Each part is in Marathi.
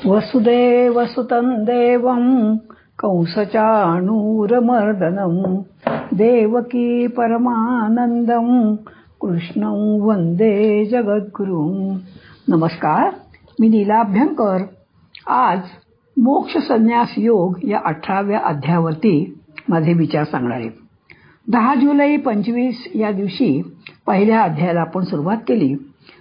वसुदेवसुतं देवं कंसचाणूरमर्दनं देवकी परमानंदं कृष्णं वंदे जगद्गुरुं. नमस्कार, मी नीला अभ्यंकर. आज मोक्ष संन्यास योग या 18व्या अध्यायावरती माझे विचार सांगणार आहे. 10 जुलै 25 या दिवशी पहिल्या अध्यायाला आपण सुरुवात केली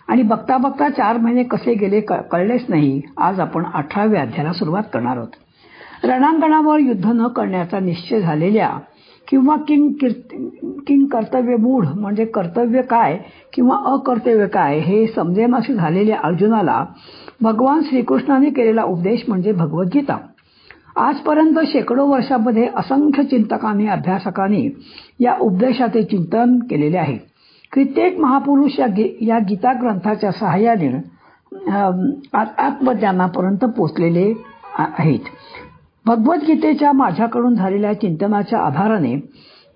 आणि बघता बघता 4 महिने कसे गेले कळलेच नाही. आज आपण 18व्या अध्यायाला सुरुवात करणार आहोत. रणांगणावर युद्ध न करण्याचा निश्चय झालेल्या किंवा किंग कर्तव्य मूढ म्हणजे कर्तव्य काय किंवा अकर्तव्य काय हे समजेनासे झालेल्या अर्जुनाला भगवान श्रीकृष्णाने केलेला उपदेश म्हणजे भगवद्गीता. आजपर्यंत शेकडो वर्षांमध्ये असंख्य चिंतकांनी अभ्यासकांनी या उपदेशाचे चिंतन केलेले आहे. कित्येक महापुरुष या गीता ग्रंथाच्या सहाय्याने आत्मज्ञानापर्यंत पोचलेले आहेत. भगवद्गीतेच्या माझ्याकडून झालेल्या चिंतनाच्या आधाराने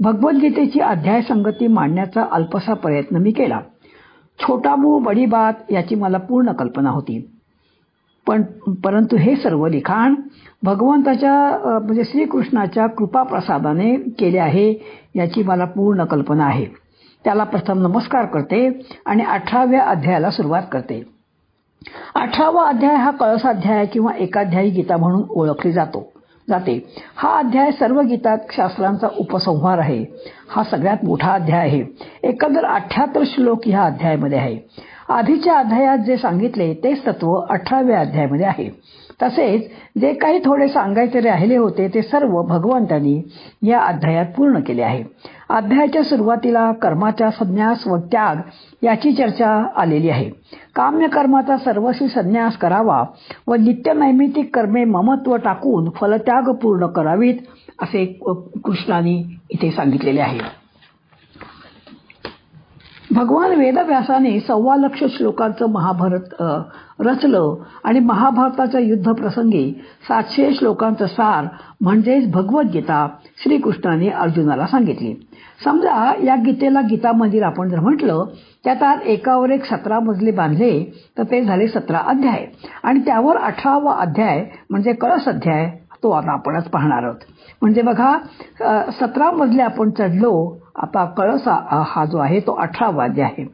भगवद्गीतेची अध्याय संगती मांडण्याचा अल्पसा प्रयत्न मी केला. छोटा मुंह बडी बात याची मला पूर्ण कल्पना होती, परंतु हे सर्व लिखाण भगवंताच्या म्हणजे श्रीकृष्णाच्या कृपाप्रसादाने केले आहे याची मला पूर्ण कल्पना आहे. त्याला प्रथम नमस्कार करते आणि 18व्या अध्यायाला सुरुवात करते. 18वा अध्याय हा कळसाध्याय किंवा एकाध्यायी गीता म्हणून ओळखली जाते. हा अध्याय सर्व गीता शास्त्रांचा उपसंहार आहे. हा सगळ्यात मोठा अध्याय आहे. एकंदर 78 श्लोक ह्या अध्यायामध्ये आहे. आधीच्या अध्यायात जे सांगितले तेच तत्व 18व्या अध्यायामध्ये आहे. तसेच जे काही थोडे सांगायचे राहिले होते ते सर्व भगवंतांनी या अध्यायात पूर्ण केले आहे. अध्यायाच्या सुरुवातीला कर्माचा संन्यास व त्याग याची चर्चा आलेली आहे. काम्य कर्माचा सर्वस्वी संन्यास करावा व नित्यनैमित्तिक कर्मे ममत्व टाकून फलत्याग पूर्ण करावीत असे कृष्णाने इथे सांगितलेले आहे. भगवान वेदव्यासाने 1.25 लाख श्लोकांचं महाभारत रचलं आणि महाभारताच्या युद्ध प्रसंगी 700 श्लोकांचं सार म्हणजेच भगवद्गीता श्रीकृष्णाने अर्जुनाला सांगितली. समजा या गीतेला गीता मंदिर आपण जर म्हटलं त्यात एकावर एक 17 मजले बांधले तर ते झाले 17 अध्याय आणि त्यावर 18वा अध्याय म्हणजे कळस अध्याय तो आता आपणच पाहणार आहोत. म्हणजे बघा 17 मजले आपण चढलो. आता कळस हा जो आहे तो 18वा अध्याय आहे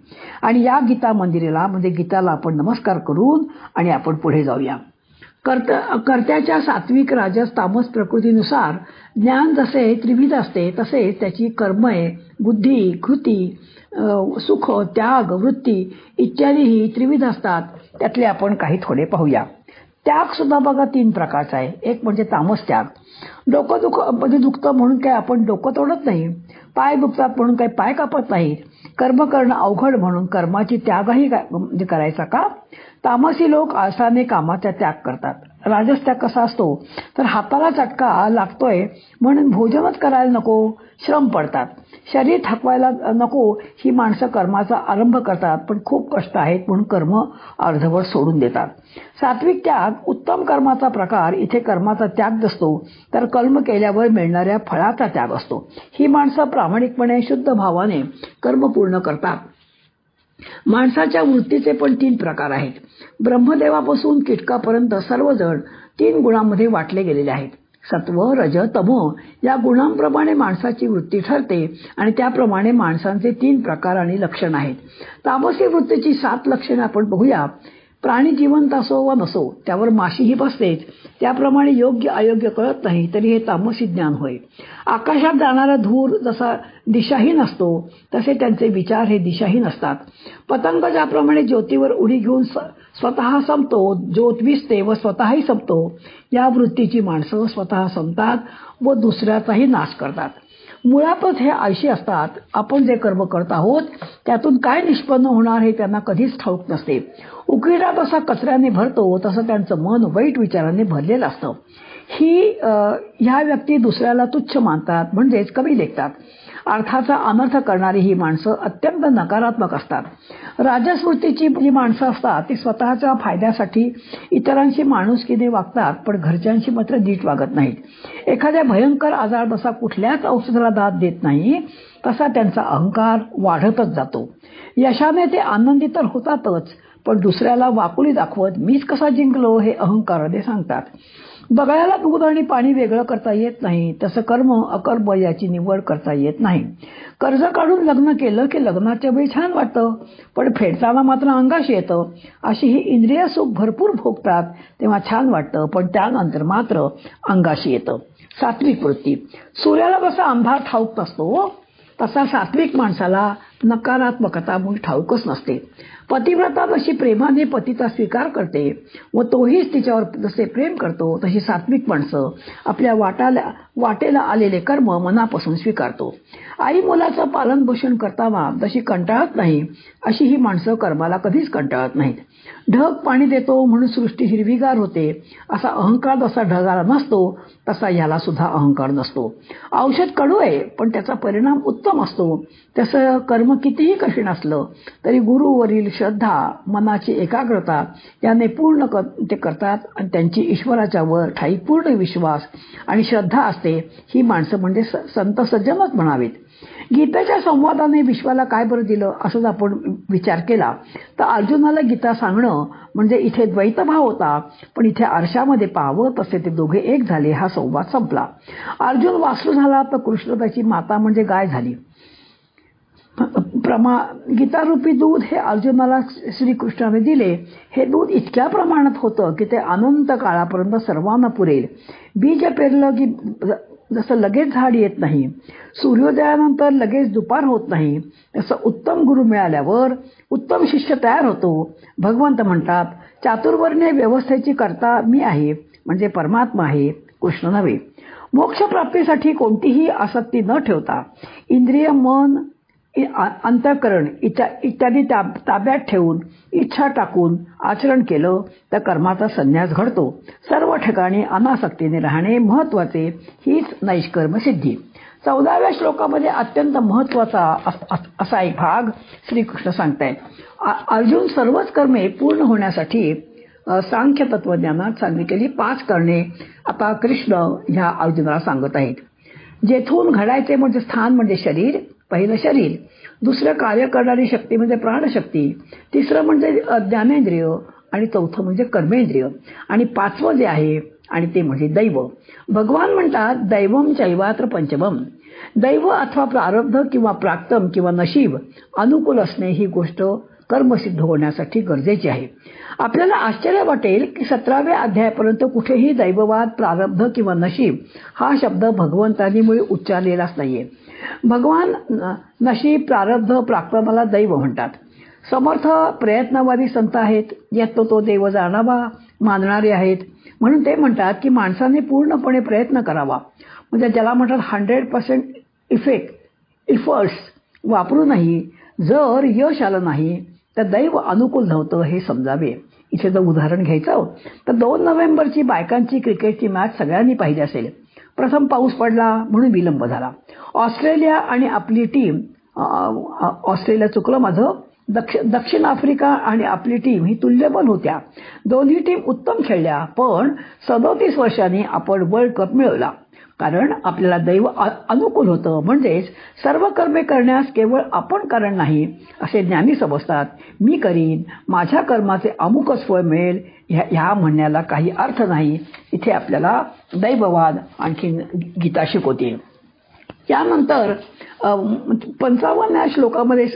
आणि या गीता मंदिराला म्हणजे गीताला आपण नमस्कार करून आणि आपण पुढे जाऊया. कर्त्याच्या सात्विक राजस तामस प्रकृतीनुसार ज्ञान जसे त्रिविध असते तसेच त्याची कर्मे बुद्धी कृती सुख त्याग वृत्ती इत्यादीही त्रिविध असतात. त्यातले आपण काही थोडे पाहूया. त्याग सुद्धा बघा 3 प्रकारचा आहे. एक म्हणजे तामस त्याग. डोकं दुखतं म्हणून काय आपण डोकं तोडत नाही, पाय दुखतात म्हणून काही पाय कापत नाही, कर्म करणं अवघड म्हणून कर्माची त्यागही म्हणजे करायचा का. तामसी लोक आळसाने कामाचा त्याग करतात. राजस त्याग कसा असतो तर हाताला चटका लागतोय म्हणून भोजनच करायला नको, श्रम पडतात. शरीर थकवायला नको ही माणसं कर्माचा आरंभ करतात पण खूप कष्ट आहेत म्हणून कर्म अर्धवट सोडून देतात. सात्विक त्याग उत्तम कर्माचा प्रकार. इथे कर्माचा त्याग नसतो तर कर्म केल्यावर मिळणाऱ्या फळाचा त्याग असतो. ही माणसं प्रामाणिकपणे शुद्ध भावाने कर्म पूर्ण करतात. माणसाच्या वृत्तीचे पण 3 प्रकार आहेत. ब्रह्मदेवापासून कीटकापर्यंत सर्वजण 3 गुणांमध्ये वाटले गेलेले आहेत. सत्व रज तम या गुणांप्रमाणे माणसाची वृत्ती ठरते आणि त्याप्रमाणे माणसांचे 3 प्रकार आणि लक्षण आहेत. तामसी वृत्तीची 7 लक्षणे आपण बघूया. प्राणी जिवंत असो वा नसो त्यावर माशीही बसतेच. त्याप्रमाणे योग्य अयोग्य कळत नाही तरी हे तामसी ज्ञान होय. आकाशात जाणारा धूर जसा दिशाहीन असतो तसे त्यांचे विचार हे दिशाहीन असतात. पतंग ज्याप्रमाणे ज्योतीवर उडी घेऊन स्वतः संपतो, ज्योत विसते व स्वतःही संपतो, या वृत्तीची माणसं स्वतः संपतात व दुसऱ्याचाही नाश करतात. मुळातच हे आळशी असतात. आपण जे कर्म करत आहोत त्यातून काय निष्पन्न होणार हे त्यांना कधीच ठाऊक नसते. उकिरडा जसा कचऱ्याने भरतो तसं त्यांचं मन वाईट विचारांनी भरलेलं असतं. ह्या व्यक्ती दुसऱ्याला तुच्छ मानतात म्हणजेच कमी लेखतात. अर्थाचा अनर्थ करणारी ही माणसं अत्यंत नकारात्मक असतात. राजस वृत्तीची जी माणसं असतात ती स्वतःच्या फायद्यासाठी इतरांशी माणुसकीने वागतात पण घरच्यांशी मात्र नीट वागत नाहीत. एखाद्या भयंकर आजार जसा कुठल्याच औषधाला दाद देत नाही तसा त्यांचा अहंकार वाढतच जातो. यशाने ते आनंदी तर होतातच पण दुसऱ्याला वाकुली दाखवत मीच कसा जिंकलो हे अहंकाराने सांगतात. बगळ्याला दूध आणि पाणी वेगळं करता येत नाही, तसं कर्म अकर्म याची निवड करता येत नाही. कर्ज काढून लग्न केलं की लग्नाच्या वेळी छान वाटतं, पण फेडताना मात्र अंगाशी येतं. अशी ही इंद्रिय सुख भरपूर भोगतात तेव्हा छान वाटतं, पण त्यानंतर मात्र अंगाशी येतं. सात्विक वृत्ती. सूर्याला कसा अंधार ठाऊक नसतो, तसा सात्विक माणसाला नकारात्मकता मूळ ठाऊकच नसते. पतिव्रता जशी प्रेमाने पतीचा स्वीकार करते व तोहीच तिच्यावर जसे प्रेम करतो, तशी सात्विक माणसं आपल्या वाटेला आलेले कर्म मनापासून स्वीकारतो. आई मुलाचं पालन पोषण करताना जशी कंटाळत नाही, अशी ही माणसं कर्माला कधीच कंटाळत नाहीत. ढग पाणी देतो म्हणून सृष्टी हिरवीगार होते, असा अहंकार जसा ढगाला नसतो तसा याला सुद्धा अहंकार नसतो. औषध कडू आहे पण त्याचा परिणाम उत्तम असतो. तसं कर्म कितीही कठीण असलं तरी गुरुवरील श्रद्धा, मनाची एकाग्रता याने पूर्ण ते करतात आणि त्यांची ईश्वराच्या वर ठाई पूर्ण विश्वास आणि श्रद्धा असते. ही माणसं म्हणजे संत सज्जनच म्हणावीत. गीतेच्या संवादाने विश्वाला काय बरं दिलं असंच आपण विचार केला तर अर्जुनाला गीता सांगणं म्हणजे इथे द्वैतभाव होता, पण इथे आरशामध्ये पाहावं तसे ते दोघे एक झाले. हा संवाद संपला. अर्जुन वासरू झाला तर कृष्ण त्याची माता म्हणजे गाय झाली. गीतारूपी दूध हे अर्जुनाला श्रीकृष्णाने दिले. हे दूध इतक्या प्रमाणात होतं की ते अनंत काळापर्यंत सर्वांना पुरेल. बीज पेरलं की जसं लगेच झाड येत नाही, सूर्योदयानंतर लगेच दुपार होत नाही, तसं उत्तम गुरु मिळाल्यावर उत्तम शिष्य तयार होतो. भगवंत म्हणतात, चातुर्वर्ण्य व्यवस्थेची कर्ता मी आहे, म्हणजे परमात्मा आहे, कृष्ण नव्हे. मोक्षप्राप्तीसाठी कोणतीही आसक्ती न ठेवता इंद्रिय, मन, अंतःकरण इत्यादी ताब्यात ठेवून इच्छा टाकून आचरण केलं तर कर्माचा संन्यास घडतो. सर्व ठिकाणी अनासक्तीने राहणे महत्वाचे, हीच नैष्कर्म सिद्धी. 14व्या श्लोकामध्ये अत्यंत महत्वाचा असा एक भाग श्रीकृष्ण सांगतायत. अर्जुन सर्वच कर्मे पूर्ण होण्यासाठी सांख्य तत्वज्ञानात सांगितलेली 5 कारणे आता कृष्ण ह्या अर्जुनाला सांगत आहेत. जेथून घडायचे म्हणजे स्थान म्हणजे शरीर, पहिलं शरीर, दुसरं कार्य करणारी शक्ती म्हणजे प्राणशक्ती, तिसरं म्हणजे ज्ञानेंद्रिय आणि चौथं म्हणजे कर्मेंद्रिय आणि 5वं जे आहे आणि ते म्हणजे दैव. भगवान म्हणतात दैवम चैवात्र पंचमम. दैव अथवा प्रारब्ध किंवा प्राक्तम किंवा नशीब अनुकूल असणे ही गोष्ट कर्मसिद्ध होण्यासाठी गरजेची आहे. आपल्याला आश्चर्य वाटेल की 17व्या अध्यायापर्यंत कुठेही दैववाद, प्रारब्ध किंवा नशीब हा शब्द भगवंतांनी मुळे उच्चारलेलाच नाहीये. भगवान नशीब, प्रारब्ध, प्राक्तमाला दैव म्हणतात. समर्थ प्रयत्नवादी संत आहेत, यात तो देव जाणावा मानणारे आहेत. म्हणून ते म्हणतात की माणसाने पूर्णपणे प्रयत्न करावा, म्हणजे ज्याला म्हणतात 100% इफर्ट्स वापरूनही जर यश आलं नाही तर दैव अनुकूल नव्हतं हे समजावे. इथे जर उदाहरण घ्यायचं तर 2 नोव्हेंबरची बायकांची क्रिकेटची मॅच सगळ्यांनी पाहिली असेल. प्रथम पाऊस पडला म्हणून विलंब झाला. ऑस्ट्रेलिया आणि आपली टीम, ऑस्ट्रेलिया चुकलं माझं, दक्षिण आफ्रिका आणि आपली टीम ही तुल्यबल होत्या. दोन्ही टीम उत्तम खेळल्या, पण 37 वर्षांनी आपण वर्ल्ड कप मिळवला. कारण आपल्याला दैव अनुकूल होतं. म्हणजेच सर्व कर्मे करण्यास केवळ आपण कारण नाही असे ज्ञानी समजतात. मी करीन, माझ्या कर्माचे अमुकच फळ मिळेल ह्या म्हणण्याला काही अर्थ नाही. इथे आपल्याला दैववाद आणखी गीता शिकवते. त्यानंतर 55व्या श्लोकामध्ये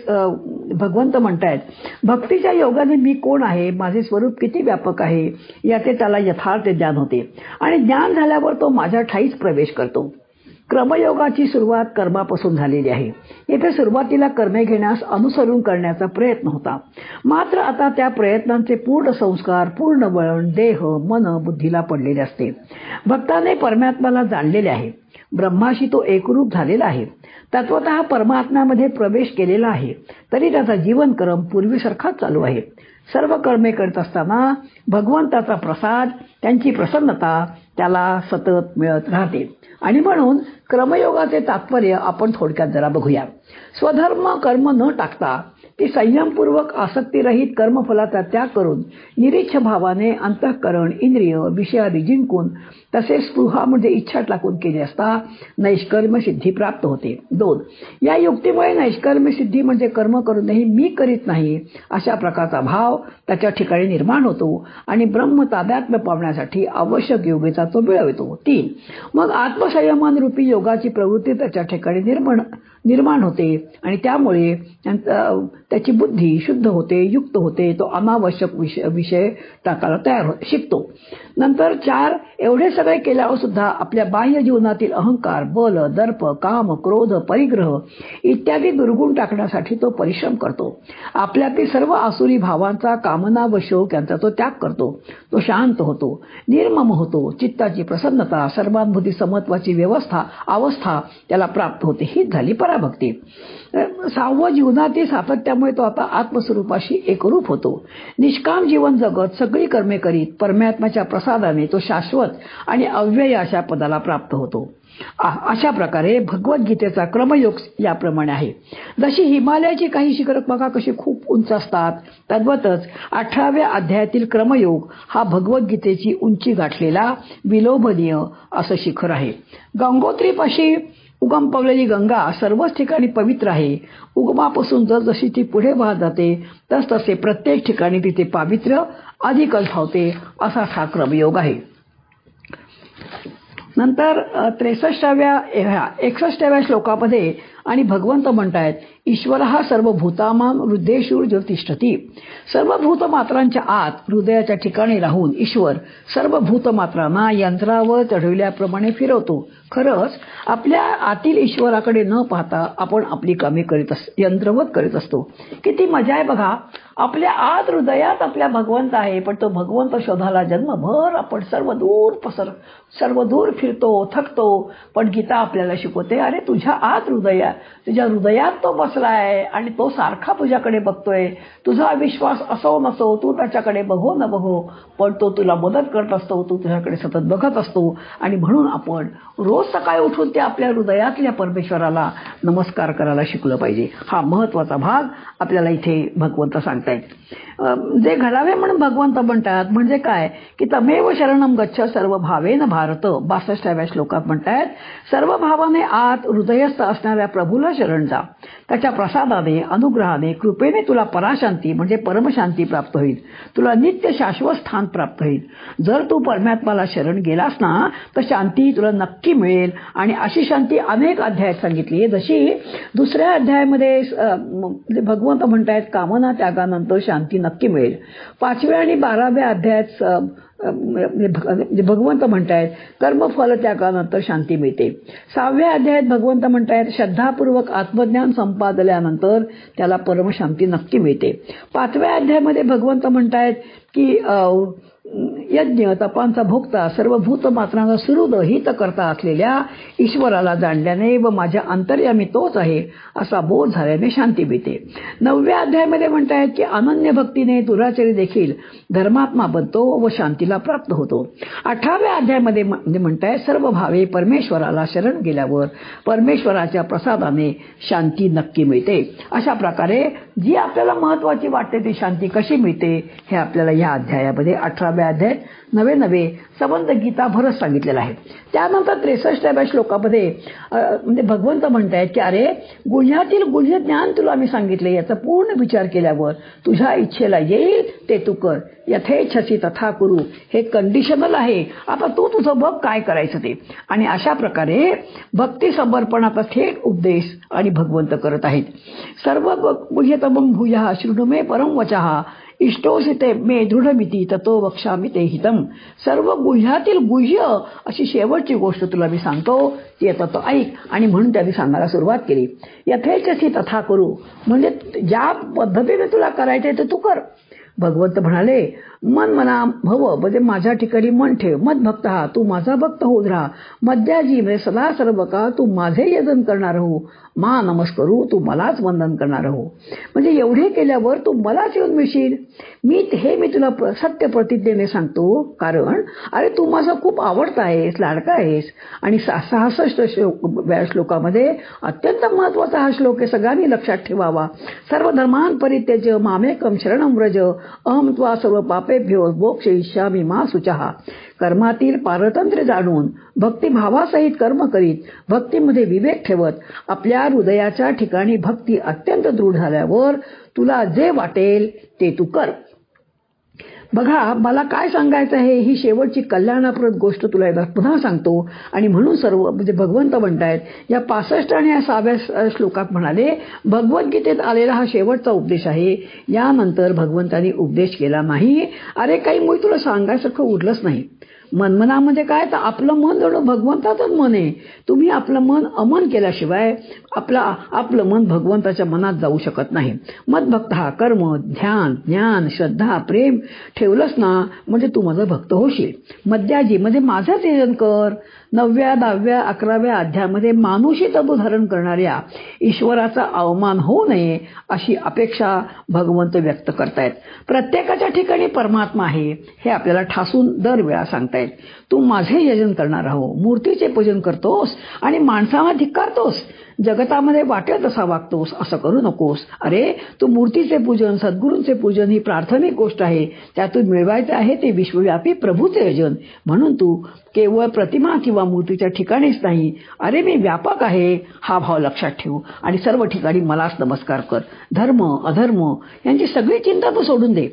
भगवंत म्हणतायत, भक्तीच्या योगाने मी कोण आहे, माझे स्वरूप किती व्यापक आहे याचे त्याला यथार्थ ज्ञान होते आणि ज्ञान झाल्यावर तो माझ्या ठाईच प्रवेश करतो. क्रमयोगाची सुरुवात कर्मापासून झालेली आहे. येथे सुरुवातीला कर्मे घेण्यास अनुसरून करण्याचा प्रयत्न होता. मात्र आता त्या प्रयत्नांचे पूर्ण संस्कार, पूर्ण वळण देह, मन, बुद्धीला पडलेले असते. भक्ताने परमात्म्याला जाणलेले आहे. ब्रह्माशी तो एकरूप झालेला आहे. तत्वतः परमात्म्यामध्ये प्रवेश केलेला आहे. तरी त्याचा जीवनक्रम पूर्वीसारखाच चालू आहे. सर्व कर्मे करत असताना भगवंताचा प्रसाद, त्यांची प्रसन्नता त्याला सतत मिळत राहते. आणि म्हणून क्रमयोगाचे तात्पर्य आपण थोडक्यात जरा बघूया. स्वधर्म कर्म न टाकता ती संयमपूर्वक आसक्तीरहित कर्मफलाचा त्याग करून निरीच्छ भावाने अंतःकरण इंद्रिय विषयादी जिंकून तसेच स्पृहा म्हणजे इच्छा टाकून केली असता नैष्कर्म्य सिद्धी प्राप्त होते. 2. या युक्तीमुळे नैष्कर्म्य सिद्धी म्हणजे कर्म करूनही मी करीत नाही अशा प्रकारचा भाव त्याच्या ठिकाणी निर्माण होतो आणि ब्रह्म तादात्म्य पावण्यासाठी आवश्यक योग्यता तो मिळवितो. 3. मग आत्मसंयमान रूपी योगाची प्रवृत्ती त्याच्या ठिकाणी निर्माण होते आणि त्यामुळे त्याची बुद्धी शुद्ध होते, युक्त होते, तो अनावश्यक विषय टाकायला शिकतो. नंतर 4. एवढे सगळे केल्यावर सुद्धा आपल्या बाह्य जीवनातील अहंकार, बल, दर्प, काम, क्रोध, परिग्रह इत्यादी दुर्गुण टाकण्यासाठी तो परिश्रम करतो. आपल्यातील सर्व आसुरी भावांचा कामना व शोक यांचा तो त्याग करतो. तो शांत होतो, निर्मम होतो, चित्ताची प्रसन्नता, सर्वानुभूती समत्वाची अवस्था त्याला प्राप्त होते. हीच झाली पराभक्ती. 6. जीवनातील सातत्यामुळे तो आता आत्मस्वरूपाशी एकरूप होतो. निष्काम जीवन जगत सगळी कर्मे करीत परमात्म्याच्या प्रसादाने तो शाश्वत आणि अव्यय अशा पदाला प्राप्त होतो. अशा प्रकारे भगवद्गीतेचा क्रमयोग याप्रमाणे आहे. जशी हिमालयाची काही शिखरं बघा कशी खूप उंच असतात, तद्वतच 18व्या अध्यायातील क्रमयोग हा भगवद्गीतेची उंची गाठलेला विलोभनीय असं शिखर आहे. गंगोत्रीपाशी उगम पावलेली गंगा सर्वच ठिकाणी पवित्र आहे. उगमापासून जसजशी ती पुढे वाहत जाते तसतसे प्रत्येक ठिकाणी तिथे पावित्र्य अधिकच भावते असा हा क्रमयोग आहे. नंतर 61व्या श्लोकामध्ये आणि भगवंत म्हणतायत ईश्वर हा सर्व भूतामां हृदयेषु तिष्ठती. सर्व भूतमात्रांच्या आत हृदयाच्या ठिकाणी राहून ईश्वर सर्व भूतमात्रांना यंत्रावर चढविल्याप्रमाणे फिरवतो. खरंच आपल्या आतील ईश्वराकडे न पाहता आपण आपली कामे यंत्रवत करीत असतो. किती मजा आहे बघा. आपल्या आत हृदयात आपल्या भगवंत आहे, पण तो भगवंत शोधायला जन्मभर आपण सर्व दूर फिरतो, थकतो. पण गीता आपल्याला शिकवते अरे तुझ्या आत तुझ्या हृदयात तो बसलाय आणि तो सारखा तुझ्याकडे बघतोय. तुझा विश्वास असो नसो, तू त्याच्याकडे बघो न बघो, पण तो तुला मदत करत असतो, तू तुझ्याकडे सतत बघत असतो. आणि म्हणून आपण रोज सकाळी उठून त्या आपल्या हृदयातल्या परमेश्वराला नमस्कार करायला शिकलं पाहिजे. हा महत्वाचा भाग आपल्याला इथे भगवंत सांगतायत. जे घडावे म्हणून भगवंत म्हणतात म्हणजे काय की तमेव शरणम गच्छ सर्व भावेन भारत. 62व्या श्लोकात म्हणतायत सर्व भावाने आत हृदयस्थ असणाऱ्या प्रभूला शरण जा. त्याच्या प्रसादाने, अनुग्रहाने, कृपेने तुला पराशांती म्हणजे परमशांती प्राप्त होईल. तुला नित्य शाश्वत स्थान प्राप्त होईल. जर तू परमात्म्याला शरण गेलास ना तर शांती तुला नक्की मिळेल. आणि अशी शांती अनेक अध्यायात सांगितली आहे. जशी 2ऱ्या अध्यायामध्ये भगवंत म्हणतायत कामना त्यागानंतर शांती नक्की मिळेल. 5व्या आणि 12व्या अध्यायात भगवंत म्हणतायत कर्मफल त्यागानंतर शांती मिळते. 6व्या अध्यायात भगवंत म्हणतायत श्रद्धापूर्वक आत्मज्ञान संपादल्यानंतर त्याला परमशांती नक्की मिळते. 5व्या अध्यायामध्ये भगवंत म्हणतायत की यज्ञ तपांचा भोगता सर्व भूतमात्रांचा सुहृद हित करता असलेल्या ईश्वराला जाणल्याने व माझ्या अंतर्यामी तोच आहे असा बोध झाल्याने शांती मिळते. 9व्या अध्यायामध्ये म्हणतायत की अनन्य भक्तीने दुराचारी देखील धर्मात्मा बनतो व शांतीला प्राप्त होतो. 18व्या अध्यायामध्ये म्हणतायत सर्व भावे परमेश्वराला शरण गेल्यावर परमेश्वराच्या प्रसादाने शांती नक्की मिळते. अशा प्रकारे जी आपल्याला महत्वाची वाटते ती शांती कशी मिळते हे आपल्याला या अध्यायामध्ये 18व्या अध्यायात नवे संबंध गीताभरच सांगितलेलं आहे. त्यानंतर 63व्या श्लोकामध्ये म्हणजे भगवंत म्हणतायत की अरे गुह्यातील गुह्य ज्ञान तुला मी सांगितले, याचा पूर्ण विचार केल्यावर तुझ्या इच्छेला येईल ते तू कर. यथेच्छसी तथा कुरु हे कंडिशनल आहे. आता तू तुझं बघ काय करायचं ते. आणि अशा प्रकारे भक्ती समर्पणाचा थेट उपदेश आणि भगवंत करत आहेत. सर्व गुह्यतमं भूयः शृणु मे परम वचः इष्टोसिते मे दृढमिती ततो वक्ष्यामि ते हितम. सर्व गुह्यातील गुह्य अशी शेवटची गोष्ट तुला मी सांगतो ती आता तो ऐक. आणि म्हणून त्यांनी सांगायला सुरुवात केली. यथेच्छसी तथा करू म्हणजे ज्या पद्धतीने तुला करायचे ते तू कर. भगवंत म्हणाले मन मना भव म्हणजे माझ्या ठिकाणी मन ठेव. मद भक्त हा तू माझा भक्त होत राहा. मध्याजी म्हणजे सदा सर्व काळ तू माझे यजन करणार हो. मा नमस्करू, तू मलाच वंदन करणार हो. म्हणजे एवढे केल्यावर तू मलाच येऊन मिळशील. मी तुला सत्य प्रतिज्ञेने सांगतो, कारण अरे तू माझा खूप आवडता आहेस, लाडका आहेस. आणि 66 श्लोकामध्ये अत्यंत महत्वाचा हा श्लोक आहे, सगळ्यांनी लक्षात ठेवावा. सर्व धर्मान् परित्यज्य मामेकं शरणं व्रज अहं त्वा सर्व पापेभ्यो मोक्षयिष्यामि मा शुचः. कर्मातील पारतंत्र्य जाणून भक्तिभावासहित कर्म करीत, भक्तीमध्ये विवेक ठेवत, आपल्या हृदयाच्या ठिकाणी भक्ती अत्यंत दृढ झाल्यावर तुला जे वाटेल ते तू कर. बघा, मला काय सांगायचं आहे, ही शेवटची कल्याणाप्रद गोष्ट तुला एकदा पुन्हा सांगतो. आणि म्हणून सर्व म्हणजे भगवंत म्हणतायत या 65 आणि या 6व्या श्लोकात म्हणाले, भगवद्गीतेत आलेला हा शेवटचा उपदेश आहे. यानंतर भगवंतांनी उपदेश केला नाही. अरे काही मुळे तुला सांगायसारखं उरलंच नाही. मनमनामध्ये काय, तर आपलं मन जणू भगवंताचंच मन आहे. तुम्ही आपलं मन अमन केल्याशिवाय आपलं मन भगवंताच्या मनात जाऊ शकत नाही. मदभक्त हा कर्म, ध्यान, ज्ञान, श्रद्धा, प्रेम ठेवलंस ना म्हणजे तू माझा भक्त होशील. मद्याजी म्हणजे माझंच यजन कर. 9व्या, 10व्या, 11व्या अध्यायामध्ये मानुषी तबू धारण करणाऱ्या ईश्वराचा अवमान होऊ नये अशी अपेक्षा भगवंत व्यक्त करतायत. प्रत्येकाच्या ठिकाणी परमात्मा आहे हे आपल्याला ठासून दरवेळा सांगतायत. तू माझे यजन करणार आहो, मूर्तीचे पूजन करतोस आणि माणसाला धिक्कारतोस, जगतामध्ये वाटेल तसा वागतोस, असं करू नकोस. अरे तू मूर्तीचे पूजन, सद्गुरूंचे पूजन ही प्राथमिक गोष्ट आहे. त्यातून मिळवायचे आहे ते विश्वव्यापी प्रभूचे यजन. म्हणून तू केवळ प्रतिमा किंवा मूर्तीच्या ठिकाणीच नाही, अरे मी व्यापक आहे हा भाव लक्षात ठेवू आणि सर्व ठिकाणी मलाच नमस्कार कर. धर्म अधर्म यांची सगळी चिंता तू सोडून दे.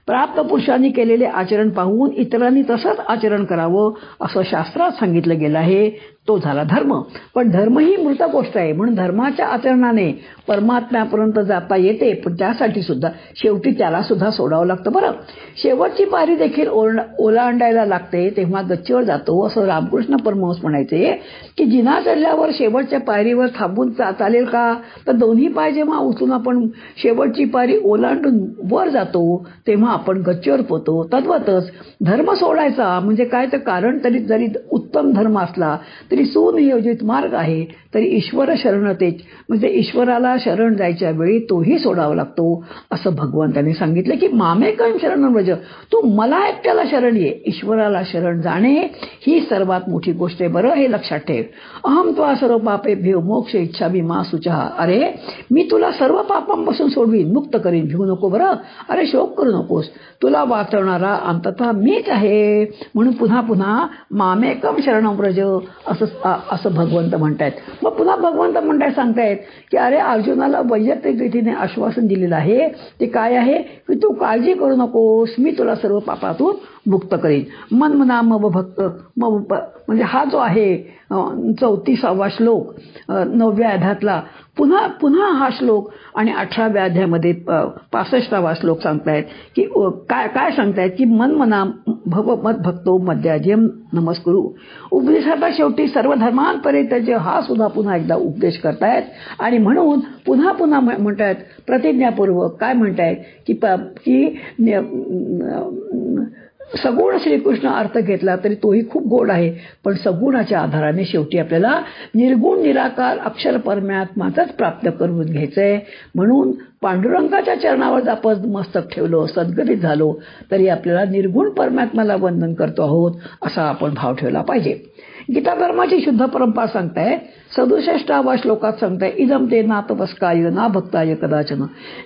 प्राप्त पुरुषांनी केलेले आचरण पाहून इतरांनी तसंच आचरण करावं असं शास्त्रात सांगितलं गेलं आहे. तो झाला धर्म. पण धर्म ही मृत गोष्ट आहे, म्हणून धर्माच्या आचरणाने परमात्म्यापर्यंत जाता येते. पण त्यासाठी सुद्धा शेवटी त्याला सुद्धा सोडावं लागतं. बरं, शेवटची पायरी देखील ओलांडायला लागते तेव्हा गच्चीवर जातो, असं रामकृष्ण परमहंस म्हणायचे की जिना चढल्यावर शेवटच्या पायरीवर थांबून चालेल का, तर दोन्ही पाय जेव्हा उचलून आपण शेवटची पायरी ओलांडून वर जातो तेव्हा आपण गच्चीवर पोहतो. तद्वतच धर्म सोडायचा म्हणजे काय, तर कारण तरी जरी उत्तम धर्म असला तरी सुनियोजित मार्ग आहे, तरी ईश्वर शरणतेच म्हणजे ईश्वराला शरण जायच्या वेळी तोही सोडावा लागतो. असं भगवंतांनी सांगितलं की मामेकं शरणं व्रज, तू मला एकट्याला शरण ये. ईश्वराला शरण जाणे ही सर्वात मोठी गोष्ट आहे. बरं, हे लक्षात ठेव. अहं त्वा सर्व पापेभ्यो मोक्ष इच्छामि मा शुचः. अरे मी तुला सर्व पापांपासून सोडवीन, मुक्त करीन, भिवू नको. बरं, अरे शोक करू नकोस, तुला वाचवणारा अंततः मीच आहे. म्हणून पुन्हा पुन्हा मामेकं शरणं व्रज असं भगवंत म्हणतायत. मग पुन्हा भगवंत सांगतायत की अरे अर्जुनाला वैयक्तिक रीतीने आश्वासन दिलेलं आहे. ते काय आहे की तू काळजी करू नकोस, मी तुला सर्व पापातून मुक्त करीन. मनमना मम भक्त म्हणजे हा जो आहे 34वा श्लोक 9व्या अध्यायातला पुन्हा हा श्लोक आणि 18व्या अध्यायामध्ये 65वा श्लोक सांगतायत की काय सांगतायत की मनमना भव मद भक्तो मद्याज्यम नमस्कुरु. उपदेशाचा शेवटी सर्व धर्मान् परित्यज्य हा सुद्धा पुन्हा एकदा उपदेश करतायत. आणि म्हणून पुन्हा म्हणतायत प्रतिज्ञापूर्वक काय म्हणतायत की सगुण श्रीकृष्ण अर्थ घेतला तरी तोही खूप गोड आहे, पण सगुणाच्या आधाराने शेवटी आपल्याला निर्गुण निराकार अक्षर परमात्माच प्राप्त करून घ्यायचंय. म्हणून पांडुरंगाच्या चरणावर आपण मस्तक ठेवलो, सद्गतीत झालो तरी आपल्याला निर्गुण परमात्म्याला वंदन करतो आहोत असा आपण भाव ठेवला पाहिजे. गीता धर्माची शुद्ध परंपरा सांगताय 67व्या श्लोकात सांगताय इदम ते ना तपस्काय ना भक्ताय कदाचन.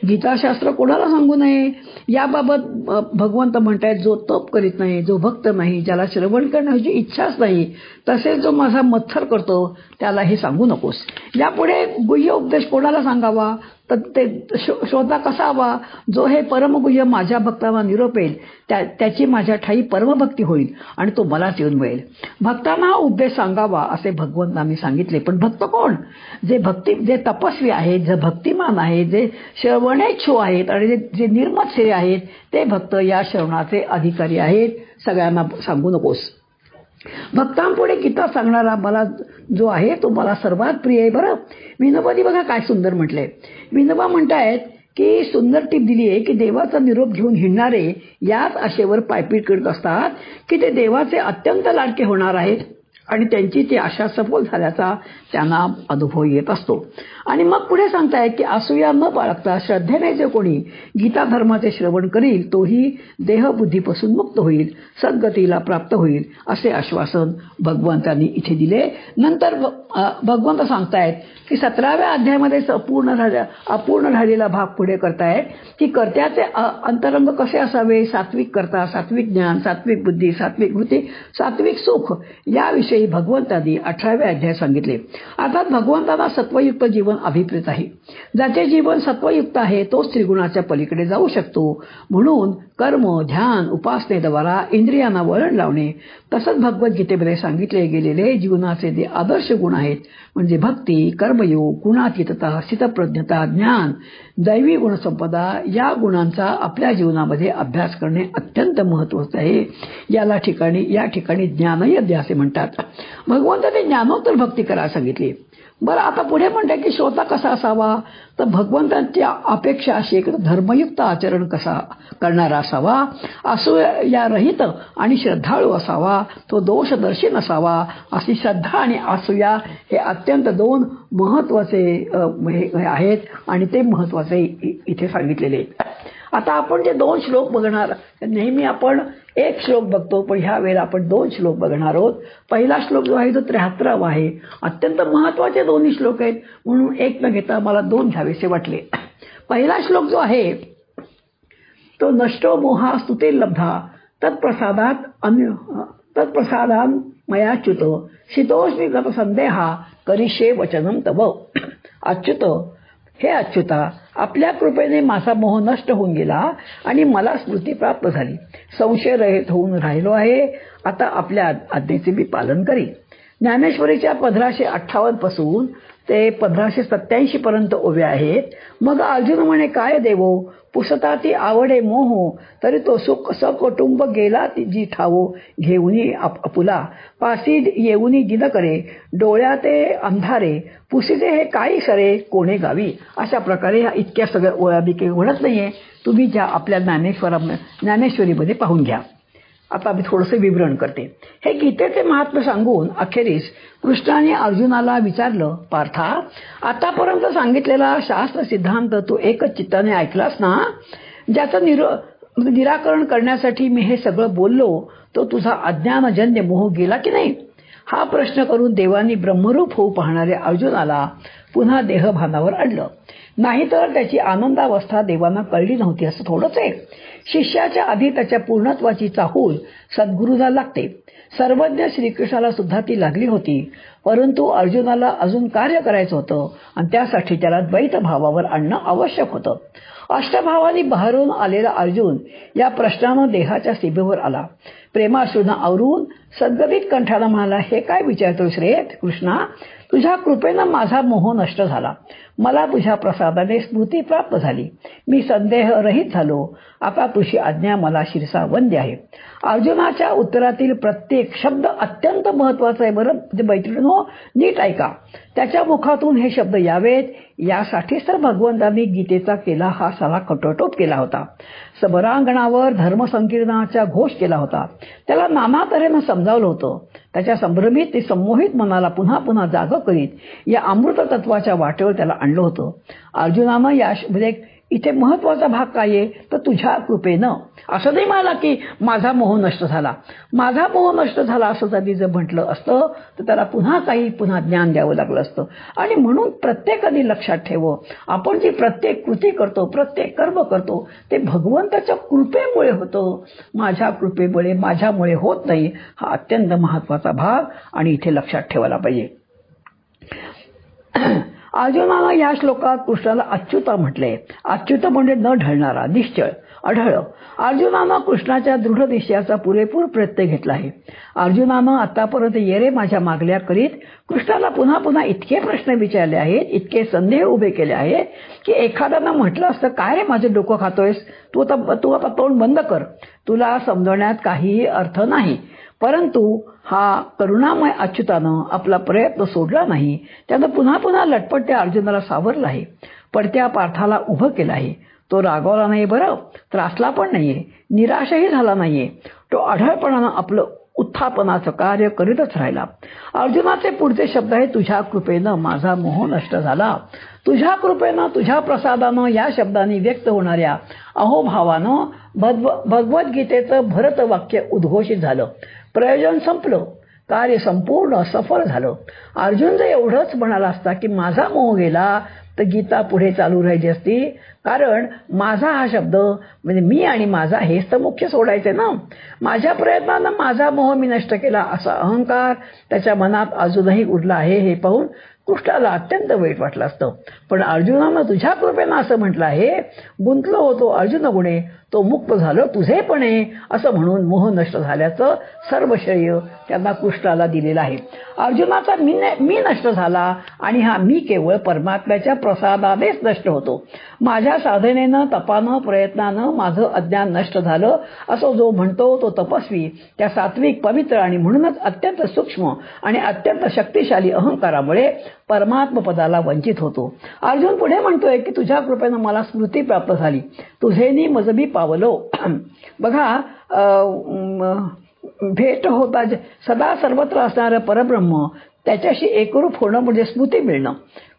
गीताशास्त्र कोणाला सांगू नये याबाबत भगवंत म्हणतायत, जो तप करीत नाही, जो भक्त नाही, ज्याला श्रवण करण्याची इच्छाच नाही, तसेच जो माझा मत्सर करतो त्याला हे सांगू नकोस. यापुढे गुह्य उपदेश कोणाला सांगावा, तर ते श्रोता कसा हवा, जो हे परमगुह्य माझ्या भक्ताला निरोपेल त्याची माझ्या ठाई परमभक्ती होईल आणि तो मलाच येऊन मिळेल. भक्तांना हा उपदेश सांगावा असे भगवंतांनी सांगितले. पण भक्त कोण, जे तपस्वी आहेत, जे भक्तिमान आहेत, जे श्रवणेच्छू आहेत आणि जे निर्मत्सरी आहेत ते भक्त या श्रवणाचे अधिकारी आहेत. सगळ्यांना सांगू नकोस. भक्तांपुढे गीता सांगणारा मला जो आहे तो मला सर्वात प्रिय आहे. बरं, विनोबानी बघा काय सुंदर म्हटलंय. विनोबा म्हणतायत की सुंदर टीप दिली आहे की देवाचा निरोप घेऊन हिंडणारे याच आशेवर पायपीट करत असतात की ते देवाचे अत्यंत लाडके होणार आहेत आणि त्यांची ती आशा सफल झाल्याचा त्यांना अनुभव येत असतो. आणि मग पुढे सांगतायत की असूया न बाळगता श्रद्धेने जे कोणी गीता धर्माचे श्रवण करील तोही देहबुद्धीपासून मुक्त होईल, सद्गतीला प्राप्त होईल असे आश्वासन भगवंतांनी इथे दिले. नंतर भगवंत सांगतायत की 17व्या अध्यायामध्ये अपूर्ण राहिलेला भाग पुढे करतायत की कर्त्याचे अंतरंग कसे असावे. सात्विक कर्ता, सात्विक ज्ञान, सात्विक बुद्धी, सात्विक वृत्ती, सात्विक सुख याविषयी भगवंतांनी 18व्या अध्यायात सांगितले. अर्थात भगवंतांना सत्वयुक्त जीवन अभिप्रेत आहे. ज्याचे जीवन सत्वयुक्त आहे तोच त्रिगुणाच्या पलीकडे जाऊ शकतो. म्हणून कर्म, ध्यान, उपासनेद्वारा इंद्रियांना वळण लावणे, तसंच भगवद्गीतेमध्ये सांगितले गेलेले जीवनाचे जे आदर्श गुण आहेत म्हणजे भक्ती, कर्मयोग, गुणातीतता, स्थितप्रज्ञता, ज्ञान, दैवी गुणसंपदा या गुणांचा आपल्या जीवनामध्ये अभ्यास करणे अत्यंत महत्त्वाचे आहे. या ठिकाणी ज्ञानयज्ञ असे म्हणतात. भगवंताने ज्ञानोत्तर भक्ती करायला सांगितली. बरं, आता पुढे म्हणते की श्रोता कसा असावा. तर भगवंतांची अपेक्षा अशी एक धर्मयुक्त आचरण कसा करणारा असावा, असूयारहित आणि श्रद्धाळू असावा, तो दोषदर्शी नसावा. अशी श्रद्धा आणि असूया हे अत्यंत दोन महत्वाचे आहेत आणि ते महत्वाचे इथे सांगितलेले आहेत. आता आपण जे 2 श्लोक बघणार, नेहमी आपण एक श्लोक बघतो पण ह्या वेळेला आपण 2 श्लोक बघणार आहोत. पहिला श्लोक जो आहे तो 73वा आहे. अत्यंत महत्वाचे दोन्ही श्लोक आहेत म्हणून एक न घेता मला 2 घ्यावेसे वाटले. पहिला श्लोक जो आहे तो नष्टो मोहा स्तुते लब्धा तत्प्रसादान मयाच्युत शीतोष्णी गत संदेहा करिष्ये वचनम तव. अच्युत, हे अच्युता, आपल्या कृपेने माझा मोह नष्ट होऊन गेला आणि मला स्मृती प्राप्त झाली. संशय रहित होऊन राहिलो आहे. आता आपल्या आज्ञेचे मी पालन करीन. ज्ञानेश्वरीच्या 1558 पासून ते 1587 पर्यंत ओव्या आहेत. मग अर्जुन म्हणे, काय देवो पुसता ती आवडे मोह, तरी तो सुख सकुटुंब गेला जी ठावो घेऊनी आपुला, पासी येऊनी दिन करे डोळ्याते अंधारे, पुसिते हे काही सरे कोणे गावी. अशा प्रकारे ह्या इतक्या सगळ्या ओळ्या मी काही म्हणत नाहीये, तुम्ही ज्या आपल्या ज्ञानेश्वरीमध्ये पाहून घ्या. आता मी थोडंसं विवरण करते. हे गीतेचे महात्म्य सांगून अखेरीस कृष्णाने अर्जुनाला विचारलं, पार्था, आतापर्यंत सांगितलेला शास्त्र सिद्धांत तू एकच चित्ताने ऐकलास ना? ज्याचं निराकरण करण्यासाठी मी हे सगळं बोललो तो तुझा अज्ञानजन्य मोह गेला की नाही? हा प्रश्न करून देवानी ब्रह्मरूप होऊ पाहणाऱ्या अर्जुनाला पुन्हा देहभानावर आणलं. नाहीतर त्याची आनंदावस्था देवांना कळली नव्हती असं थोडंच आहे. शिष्याच्या आधी त्याच्या पूर्णत्वाची चाहूल सद्गुरूला लागते. सर्वज्ञ श्रीकृष्णाला सुद्धा ती लागली होती. परंतु अर्जुनाला अजून कार्य करायचं होतं आणि त्यासाठी त्याला द्वैत भावावर आणणं आवश्यक होतं. अष्टभावानी बहरून आलेला अर्जुन या प्रश्नानं देहाच्या सीमेवर आला. प्रेमाश्रूंना आवरून सद्गदित कंठाला म्हणाला, हे काय विचारतोस रे कृष्णा? तुझ्या कृपेनं माझा मोह नष्ट झाला. मला तुझ्या प्रसादाने स्मृती प्राप्त झाली. मी संदेह रहित झालो. आता तुझी आज्ञा मला शिरसा वंद्य आहे. अर्जुनाच्या उत्तरातील प्रत्येक शब्द अत्यंत महत्वाचा आहे. बरं मैत्रिणींनो, नीट ऐका. त्याच्या मुखातून हे शब्द यावेत यासाठीच तर भगवंतांनी गीतेचा केला हा सारा कटोटोप केला होता. सबरांगणावर धर्मसंकीर्णाचा घोष केला होता. त्याला नाना तऱ्हेनं समजावलं होतं. त्याच्या संभ्रमित ते संमोहित मनाला पुन्हा पुन्हा जागं करीत या अमृत तत्वाच्या वाटेवर त्याला आणलं होतं. अर्जुनानं म्हणजे इथे महत्वाचा भाग काय आहे तर तुझ्या कृपेनं. असं नाही मला की माझा मोह नष्ट झाला. माझा मोह नष्ट झाला असं त्यांनी जर म्हटलं असतं तर त्याला पुन्हा ज्ञान द्यावं लागलं असतं. आणि म्हणून प्रत्येकाने लक्षात ठेवं, आपण जी प्रत्येक कृती करतो, प्रत्येक कर्म करतो ते भगवंताच्या कृपेमुळे होतं. माझ्या कृपेमुळे, माझ्यामुळे होत नाही. हा अत्यंत महत्वाचा भाग आणि इथे लक्षात ठेवायला पाहिजे. अर्जुनानं या श्लोकात कृष्णाला अच्युता म्हटले. अच्युत म्हणजे न ढळणारा, निश्चळ, अढळ. अर्जुनानं कृष्णाच्या दृढ निश्चयाचा पुरेपूर प्रयत्न घेतला आहे. अर्जुनानं आतापर्यंत येरे माझ्या मागल्या करीत कृष्णाला पुन्हा पुन्हा इतके प्रश्न विचारले आहेत, इतके संदेह उभे केले आहेत की एखाद्यानं म्हटलं असतं, काय रे माझे डोकं खातोयस, तू आता तोंड बंद कर, तुला समजवण्यात काहीही अर्थ नाही. परंतु हा करुणामय अच्युतानं आपला प्रयत्न सोडला नाही. त्यानं पुन्हा पुन्हा लटपट अर्जुनाला सावरलं आहे. पडत्या पार्थाला उभं केलं आहे. तो रागावला नाही, बरं त्रासला पण नाहीये, निराशही झाला नाहीये. तो आढळपणानं आपलं व्यवस्थापनाचं कार्य करीतच राहिला. अर्जुनाचे पुढचे शब्द आहे, तुझ्या कृपेनं माझा मोह नष्ट झाला. तुझ्या कृपेनं, तुझ्या प्रसादानं या शब्दांनी व्यक्त होणाऱ्या अहोभावानं भगवद्गीतेचं भरत वाक्य उद्घोषित झालं. प्रयोजन संपलं, कार्य संपूर्ण सफल झालं. अर्जुन जर एवढंच म्हणाला असता की माझा मोह गेला, तर गीता पुढे चालू राहिली असती. कारण माझा हा शब्द म्हणजे मी आणि माझा हेच तर मुख्य सोडायचे ना. माझ्या प्रयत्नानं माझा मोह मी नष्ट केला असा अहंकार त्याच्या मनात अजूनही उरला आहे. हे पाहून कृष्णाला अत्यंत वाईट वाटलं असतं. पण अर्जुनानं तुझ्या कृपेनं असं म्हटलं आहे, गुंतलो होतो अर्जुन गुणे, तो मुक्त झालो तुझेपणे, असं म्हणून मोह नष्ट झाल्याचं सर्व श्रेय त्यांना कृष्णाला दिलेलं आहे. अर्जुनाचा मी नष्ट झाला आणि हा मी केवळ परमात्म्याच्या प्रसादानेच नष्ट होतो. माझ्या साधनेनं, तपानं, प्रयत्नानं माझं अज्ञान नष्ट झालं असं जो म्हणतो तो तपस्वी त्या सात्विक, पवित्र आणि म्हणूनच अत्यंत सूक्ष्म आणि अत्यंत शक्तिशाली अहंकारामुळे परमात्म पदाला वंचित होतो. अर्जुन पुढे म्हणतोय की तुझ्या कृपेनं मला स्मृती प्राप्त झाली, तुझेनी मज मी पावलो. बघा, भेट होता सदा सर्वत्र असणारं परब्रह्म त्याच्याशी एकरूप होणं म्हणजे स्मृती मिळणं.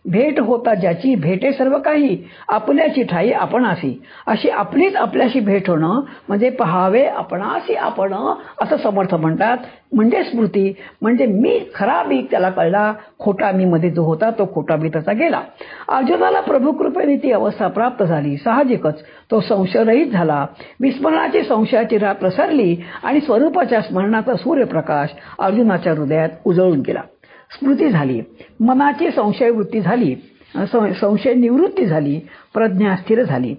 भेट होता ज्याची भेटे सर्व काही, आपल्याची ठाई आपणासी. अशी आपलीच आपल्याशी भेट होणं म्हणजे पहावे आपणासी आपण, असं समर्थ म्हणतात. म्हणजे स्मृती म्हणजे मी खरा मी त्याला कळला, खोटा मी मध्ये जो होता तो खोटा मी त्याचा गेला. अर्जुनाला प्रभू कृपेने ती अवस्था प्राप्त झाली. साहजिकच तो संशयरहित झाला. विस्मरणाची संशयाची रात प्रसरली आणि स्वरूपाच्या स्मरणाचा सूर्यप्रकाश अर्जुनाच्या हृदयात उजळून गेला. स्मृती झाली, मनाची संशयवृत्ती झाली, संशय निवृत्ती झाली, प्रज्ञा स्थिर झाली,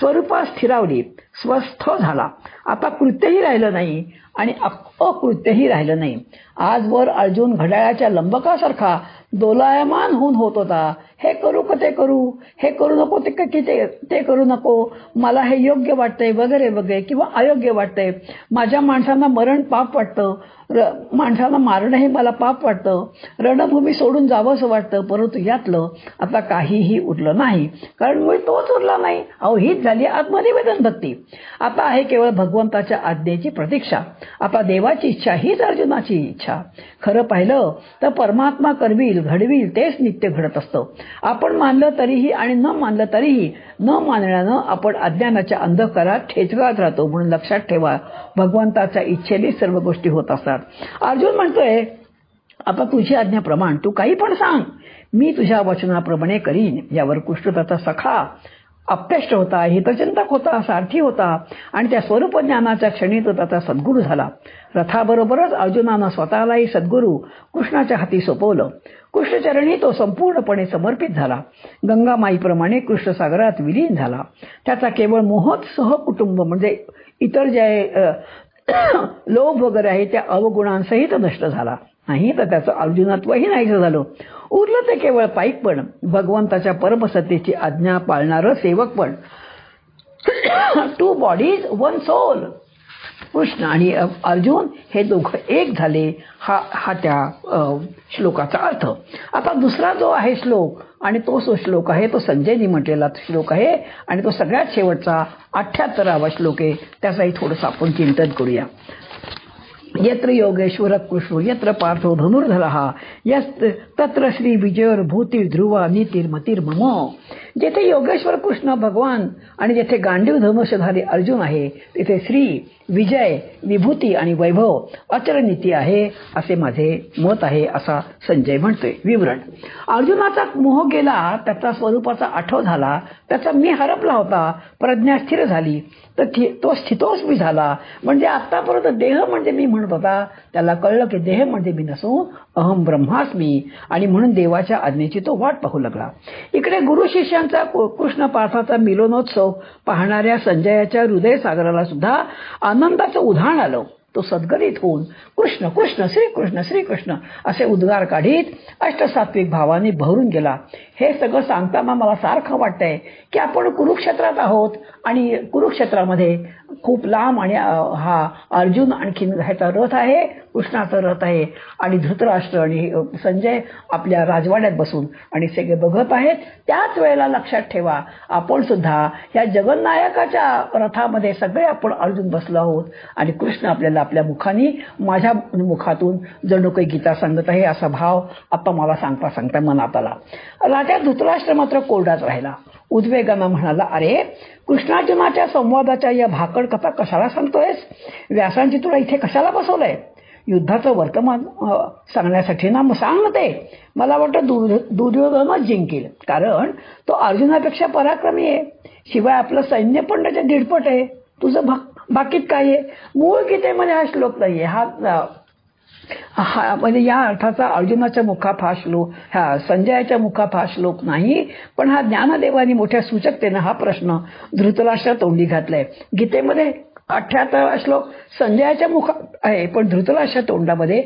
स्वरूपात स्थिरावली, स्वस्थ झाला. आता कृत्यही राहिलं नाही आणि अकृत्यही राहिलं नाही. आजवर अर्जुन घड्याळाच्या लंबकासारखा दोलायमान होऊन होत होता. हे करू का ते करू, हे करू नको ते करू नको, मला हे योग्य वाटतंय वगैरे वगैरे, किंवा अयोग्य वाटतंय, माझ्या माणसांना मरण पाप वाटतं, माणसाला मारणं हे मला पाप वाटतं, रणभूमी सोडून जावंसं वाटतं. परंतु यातलं आता काहीही उरलं नाही, कारण मुळे तोच उरला नाही. अहो, हीच झाली आत्मनिवेदन भक्ती. आता आहे केवळ भगवंताच्या आज्ञेची प्रतीक्षा. आता देवाची इच्छा हीच अर्जुनाची इच्छा. खरं पाहिलं तर परमात्मा करविल, घडविल तेच नित्य घडत असतं. आपण मानलं तरीही आणि न मानलं तरीही, न मानण्यानं आपण अज्ञानाच्या अंधकारात ठेचगाळत राहतो. म्हणून लक्षात ठेवा, भगवंताच्या इच्छेने सर्व गोष्टी होत असतात. अर्जुन म्हणतोय, आता तुझी आज्ञाप्रमाण तू काही पण सांग, मी तुझ्या वचनाप्रमाणे करीन. यावर कृष्ण त्याचा सखा, अप्रेष्ट होता, हितचिंतक होता, सारथी होता आणि त्या स्वरूप ज्ञानाच्या क्षणी तो त्याचा सद्गुरू झाला. रथाबरोबरच अर्जुनानं स्वतःलाही सद्गुरू कृष्णाच्या हाती सोपवलं. कृष्णचरणी तो संपूर्णपणे समर्पित झाला. गंगामाईप्रमाणे कृष्णसागरात विलीन झाला. त्याचा केवळ मोहच सहकुटुंब म्हणजे इतर जे लोभ वगैरे आहे त्या अवगुणांसहित नष्ट झाला. नाही तर त्याचं अर्जुनत्वही नाहीसं झालं. उरलं ते केवळ पाईकपण, भगवंताच्या परमसत्तेची आज्ञा पाळणारं सेवकपण. 2 bodies 1 soul. कृष्ण आणि अर्जुन हे दोघं एक झाले. हा त्या श्लोकाचा अर्थ. आता दुसरा जो आहे श्लोक, आणि तो जो श्लोक आहे तो संजयनी म्हटलेला श्लोक आहे आणि तो सगळ्यात शेवटचा 78वा श्लोक आहे. त्याचाही थोडंसं आपण चिंतन करूया. यत्र योगेश्वर कृष्ण यत्र पार्थो धनुर्धरः तत्र श्री विजयर भूती ध्रुवा नीतिर्मतिर्मम. जेथे योगेश्वर कृष्ण भगवान आणि जेथे गांडीव धनुष्यधारी अर्जुन आहे, तिथे श्री, विजय, विभूती आणि वैभव अचरनीती आहे असे माझे मत आहे, असा संजय म्हणतोय. विवरण: अर्जुनाचा मोह गेला, त्याचा स्वरूपाचा आठव झाला, त्याचा मी हरपला होता, प्रज्ञा स्थिर झाली, तर तो स्थितोस्मी झाला. म्हणजे आतापर्यंत देह म्हणजे मी म्हणत होता, त्याला कळलं की देह म्हणजे मी नसून अहम ब्रह्मास्मी, आणि म्हणून देवाच्या आज्ञेची तो वाट पाहू लागला. इकडे गुरु शिष्यांचा कृष्ण पार्थाचा मिलनोत्सव पाहणाऱ्या संजयाच्या हृदय सागराला सुद्धा आनंदाचं उधाण आलं. तो सद्गलित होऊन कृष्ण कृष्ण श्रीकृष्ण श्रीकृष्ण असे उद्गार काढीत अष्टसात्विक भावाने भरून गेला. हे सगळं सांगताना मला सारखं वाटतंय की आपण कुरुक्षेत्रात आहोत आणि कुरुक्षेत्रामध्ये खूप लांब आणि हा अर्जुन आणखीन ह्याचा रथ आहे, कृष्णाचा रथ आहे आणि धृतराष्ट्र आणि संजय आपल्या राजवाड्यात बसून आणि सगळे बघत आहेत. त्याच वेळेला लक्षात ठेवा, आपण सुद्धा या जगन्नायकाच्या रथामध्ये सगळे आपण अर्जुन बसलो आहोत आणि कृष्ण आपल्याला आपल्या मुखाने, माझ्या मुखातून जणू काही गीता सांगत आहे असा भाव आता मला सांगता सांगता मनात आला. राजा धृतराष्ट्र मात्र कोरडाच राहिला. उद्वेगानं म्हणाला, अरे कृष्णार्जुनाच्या संवादाच्या या भाकड कथा कशाला सांगतोयस? व्यासांची तुला इथे कशाला बसवलंय? युद्धाचं वर्तमान सांगण्यासाठी ना, मग सांग ना ते. मला वाटतं दुर्योधनच जिंकेल, कारण तो अर्जुनापेक्षा पराक्रमी आहे. शिवाय आपलं सैन्य पण त्याच्या दीडपट आहे. तुझं बाकीत काय आहे? मूळ गीतेमध्ये हा श्लोक नाहीये. हा म्हणजे या अर्थाचा अर्जुनाच्या मुखात हा श्लोक, ह्या संजयाच्या मुखात हा श्लोक नाही, पण हा ज्ञानदेवानी मोठ्या सूचकतेनं हा प्रश्न धृतराष्ट्र तोंडी घातलाय. गीतेमध्ये 78 श्लोक संजयाच्या मुखात आहे, पण धृतराष्ट्र तोंडामध्ये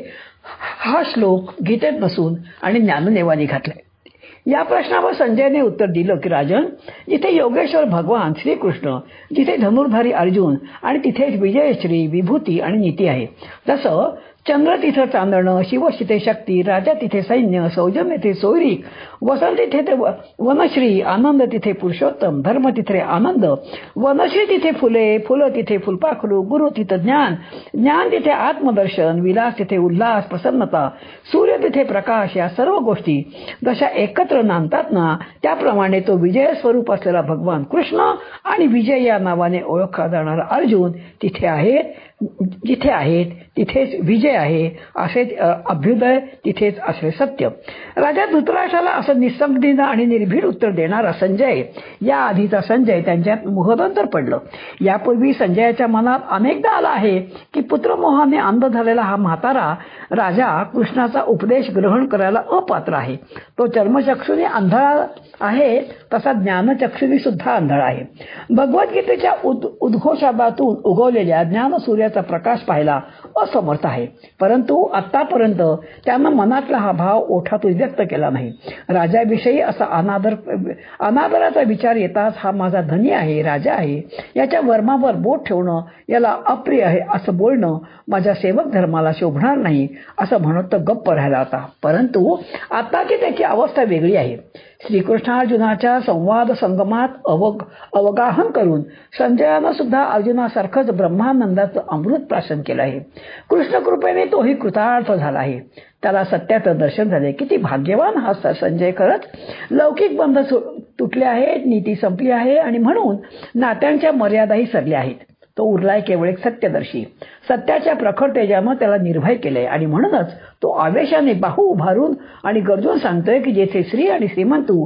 हा श्लोक गीतेत नसून आणि ज्ञानदेवानी घातलाय. या प्रश्नावर संजयने उत्तर दिलं की राजन, जिथे योगेश्वर भगवान श्रीकृष्ण, जिथे धनुर्धारी अर्जुन आणि तिथेच विजयश्री, विभूती आणि नीती आहे. जसं चंद्र तिथे चांदणं, शिव तिथे शक्ती, राजा तिथे सैन्य, सौजन्य तिथे सोयरीक, वसंत तिथे वनश्री, आनंद तिथे पुरुषोत्तम, धर्म तिथे आनंद, वनश्री तिथे फुले, फुलं तिथे फुलपाखरू, गुरु तिथे ज्ञान, ज्ञान तिथे आत्मदर्शन, विलास तिथे उल्हास प्रसन्नता, सूर्य तिथे प्रकाश, या सर्व गोष्टी जशा एकत्र नांदतात ना, त्याप्रमाणे तो विजय स्वरूप असलेला भगवान कृष्ण आणि विजय या नावाने ओळखला जाणारा अर्जुन तिथे आहेत. जिथे आहेत तिथेच विजय आहे, असेच अभ्युदय, तिथेच असे सत्य. राजा धृतराष्ट्राला असं निसंदिग्ध आणि निर्भीड उत्तर देणारा संजय, या आधीचा संजय त्यांच्यात मोहदंतर पडलं. यापूर्वी संजयाच्या मनात अनेकदा आला आहे की पुत्रमोहाने अंध झालेला हा म्हातारा राजा कृष्णाचा उपदेश ग्रहण करायला अपात्र आहे. तो चर्मचक्षुने आंधळा आहे, तसा ज्ञानचक्षुनी सुद्धा आंधळा आहे. भगवद्गीतेच्या उद्घोषाबातून उगवलेल्या ज्ञान सूर्याचा प्रकाश पाहायला असमर्थ आहे. परंतु आतापर्यंत त्यानं मनातला हा भाव ओठातून व्यक्त केला नाही. राजाविषयी असा अनादराचा विचार येताच हा माझा धनी आहे, राजा आहे, याच्या वर्मावर बोट ठेवणं याला अप्रिय आहे असं बोलणं माझ्या सेवक धर्माला शोभणार नाही असं म्हणत तो गप्प राहिला होता. परंतु आताची त्याची अवस्था वेगळी आहे. श्रीकृष्णार्जुनाच्या संवाद संगमात अवगाहन करून संजयानं सुद्धा अर्जुनासारखंच ब्रह्मानंदाचं अमृत प्राशन केलं आहे. कृष्ण कृपेने तोही कृतार्थ झाला आहे. त्याला सत्याचं दर्शन झाले. किती भाग्यवान हा संजय. खरंच लौकिक बंध तुटले आहेत, नीती संपली आहे आणि म्हणून नात्यांच्या मर्यादाही सरल्या आहेत. तो उरलाय केवळ एक सत्यदर्शी. सत्याच्या प्रखर तेजानं त्याला निर्भय केलंय आणि म्हणूनच तो आवेशाने बाहू उभारून आणि गरजून सांगतोय की जेथे श्री आणि श्रीमंतू,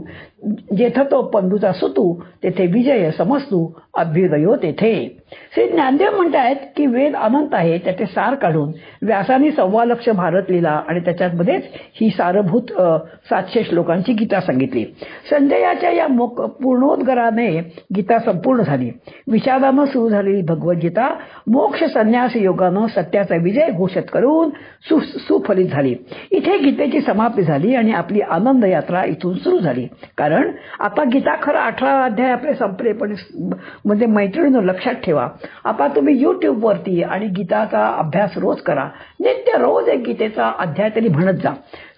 जेथे तो पंडूचा सुतू, तेथे विजय समजतू, अभ्युदयो तेथे. श्री ज्ञानदेव म्हणतायत की वेद अनंत आहे, त्याचे सार काढून व्यासाने 1.25 भारत लिहिला आणि त्याच्यामध्येच ही सारभूत 700 श्लोकांची गीता सांगितली. संजयाच्या या पूर्णोद्गाराने गीता संपूर्ण झाली. विषादानं सुरू झालेली भगवद्गीता मोक्ष संन्यास योगानं सत्याचा विजय घोषित करून सुफलित झाली. इथे गीतेची समाप्ती झाली आणि आपली आनंद यात्रा इथून सुरू झाली. कारण आता गीता खरं 18 अध्याय आपले संपले, पण म्हणजे मैत्रिणींनो लक्षात ठेवा, आता तुम्ही YouTubeवरती आणि गीताचा अभ्यास रोज करा. नित्य रोज एक गीतेचा अध्याय तरी म्हणत जा.